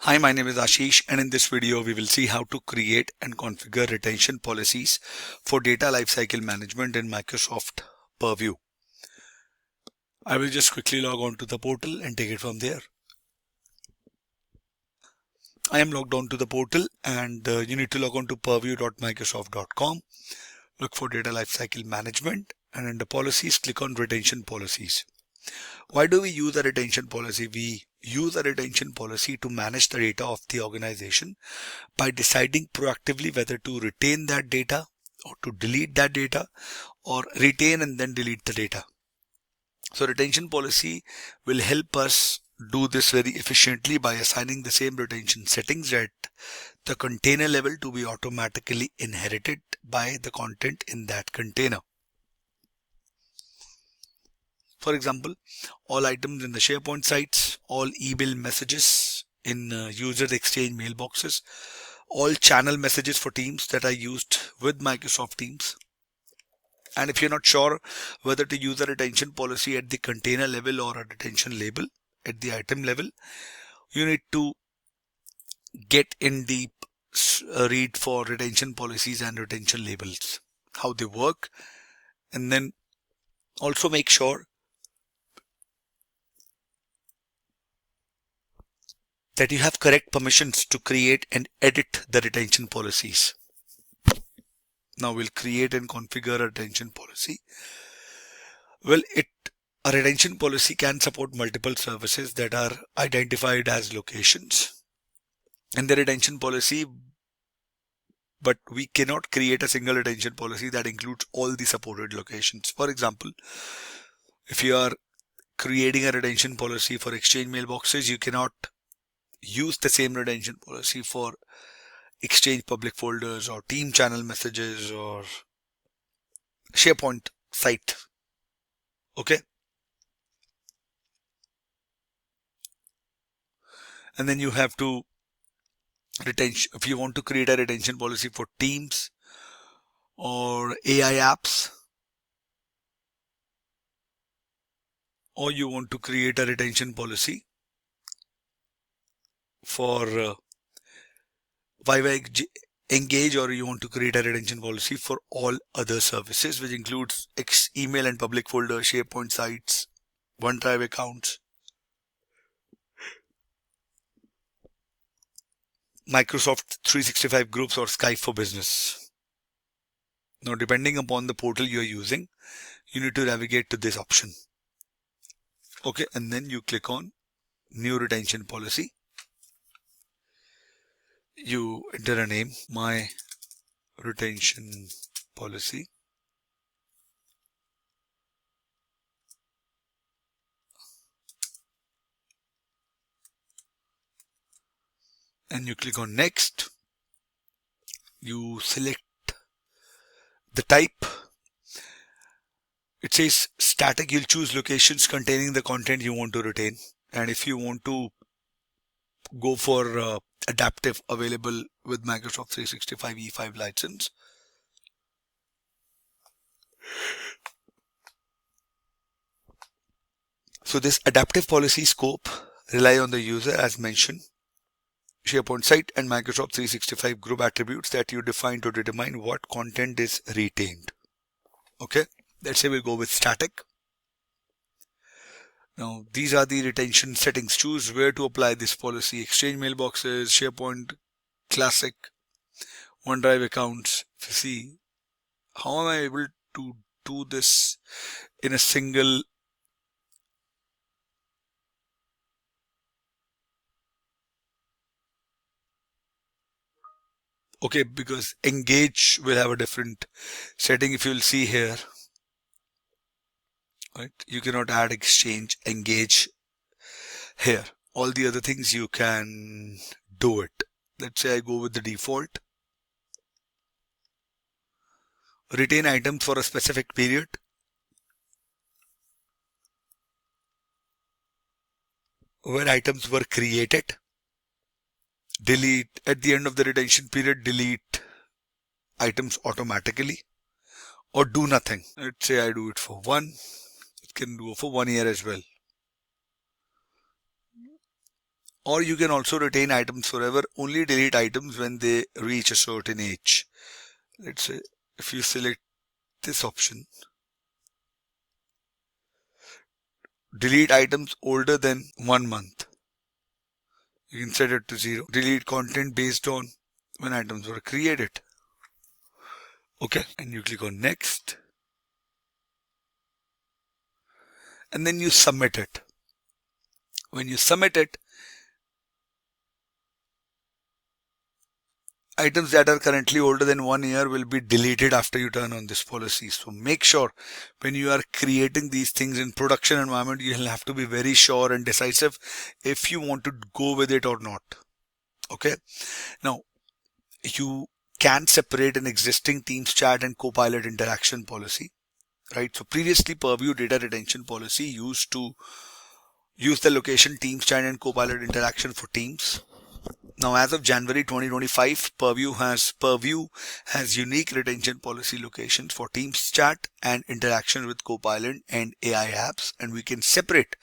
Hi, my name is Ashish, and in this video we will see how to create and configure retention policies for data lifecycle management in Microsoft Purview. I will just quickly log on to the portal and take it from there. I am logged on to the portal, and you need to log on to purview.microsoft.com. Look for data lifecycle management, and under policies click on retention policies. Why do we use a retention policy? We use a retention policy to manage the data of the organization by deciding proactively whether to retain that data or to delete that data, or retain and then delete the data. So retention policy will help us do this very efficiently by assigning the same retention settings at the container level to be automatically inherited by the content in that container. For example, all items in the SharePoint sites, all email messages in user exchange mailboxes, all channel messages for Teams that are used with Microsoft Teams. And if you're not sure whether to use a retention policy at the container level or a retention label at the item level, you need to get in deep read for retention policies and retention labels, how they work, and then also make sure that you have correct permissions to create and edit the retention policies. Now we'll create and configure a retention policy. Well, a retention policy can support multiple services that are identified as locations in the retention policy, but we cannot create a single retention policy that includes all the supported locations. For example, if you are creating a retention policy for Exchange mailboxes, you cannot use the same retention policy for Exchange public folders or team channel messages or SharePoint site. Okay. And then you have to retention, if you want to create a retention policy for Teams or AI apps, or you want to create a retention policy for Viva Engage, or you want to create a retention policy for all other services, which includes email and public folder, SharePoint sites, OneDrive accounts, Microsoft 365 groups, or Skype for Business. Now, depending upon the portal you're using, you need to navigate to this option. Okay, and then you click on New Retention Policy. You enter a name, My Retention Policy. And you click on Next. You select the type. It says static. You'll choose locations containing the content you want to retain. And if you want to go for adaptive, available with Microsoft 365 E5 license, so this adaptive policy scope rely on the user, as mentioned, SharePoint site and Microsoft 365 group attributes that you define to determine what content is retained. Okay, let's say we go with static. Now these are the retention settings. Choose where to apply this policy: Exchange mailboxes, SharePoint Classic, OneDrive accounts. See, how am I able to do this in a single okay, because Engage will have a different setting. If you'll see here, right, you cannot add Exchange Engage here. All the other things you can do it. Let's say I go with the default. Retain items for a specific period. Where items were created. Delete at the end of the retention period, delete items automatically, or do nothing. Let's say I do it for one. It can do for 1 year as well. Or you can also retain items forever, only delete items when they reach a certain age. Let's say if you select this option, delete items older than 1 month, you can set it to 0. Delete content based on when items were created. Okay, and you click on next, and then you submit it. When you submit it, items that are currently older than 1 year will be deleted after you turn on this policy. So make sure when you are creating these things in production environment, you'll have to be very sure and decisive if you want to go with it or not. Okay. Now you can separate an existing Teams chat and Copilot interaction policy, right? So previously Purview data retention policy used to use the location Teams chat and Copilot interaction for Teams. Now, as of January 2025, Purview has unique retention policy locations for Teams chat and interaction with Copilot and AI apps, and we can separate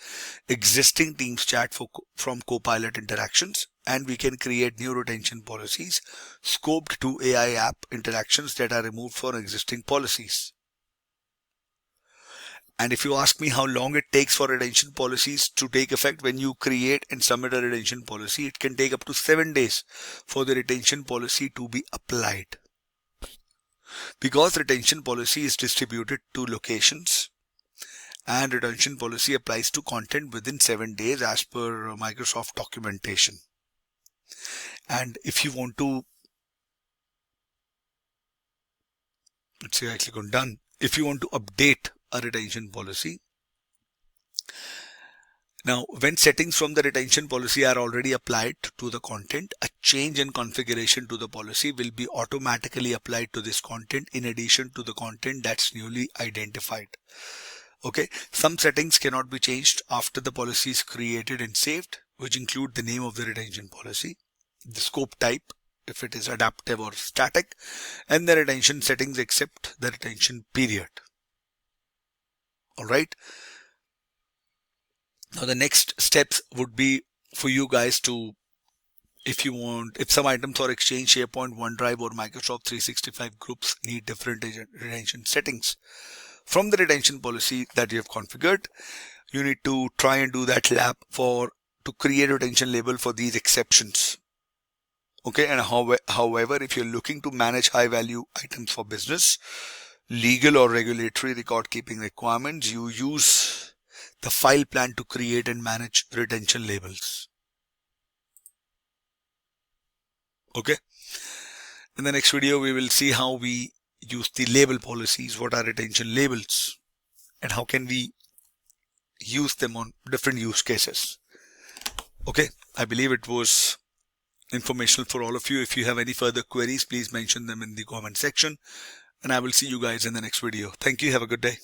existing Teams chat from Copilot interactions, and we can create new retention policies scoped to AI app interactions that are removed for existing policies. And if you ask me how long it takes for retention policies to take effect, when you create and submit a retention policy, it can take up to 7 days for the retention policy to be applied. Because retention policy is distributed to locations and retention policy applies to content within 7 days as per Microsoft documentation. And if you want to, let's say I click on done. If you want to update a retention policy, now when settings from the retention policy are already applied to the content, a change in configuration to the policy will be automatically applied to this content in addition to the content that's newly identified. Okay, some settings cannot be changed after the policy is created and saved, which include the name of the retention policy, the scope type, if it is adaptive or static, and the retention settings except the retention period. All right. Now the next steps would be for you guys to, if some items or Exchange, SharePoint, OneDrive or Microsoft 365 groups need different retention settings from the retention policy that you have configured, you need to try and do that lab to create a retention label for these exceptions. Okay, and however, if you're looking to manage high value items for business, legal or regulatory record keeping requirements, you use the file plan to create and manage retention labels. Okay. In the next video, we will see how we use the label policies, what are retention labels, and how can we use them on different use cases. Okay. I believe it was informational for all of you. If you have any further queries, please mention them in the comment section. And I will see you guys in the next video. Thank you. Have a good day.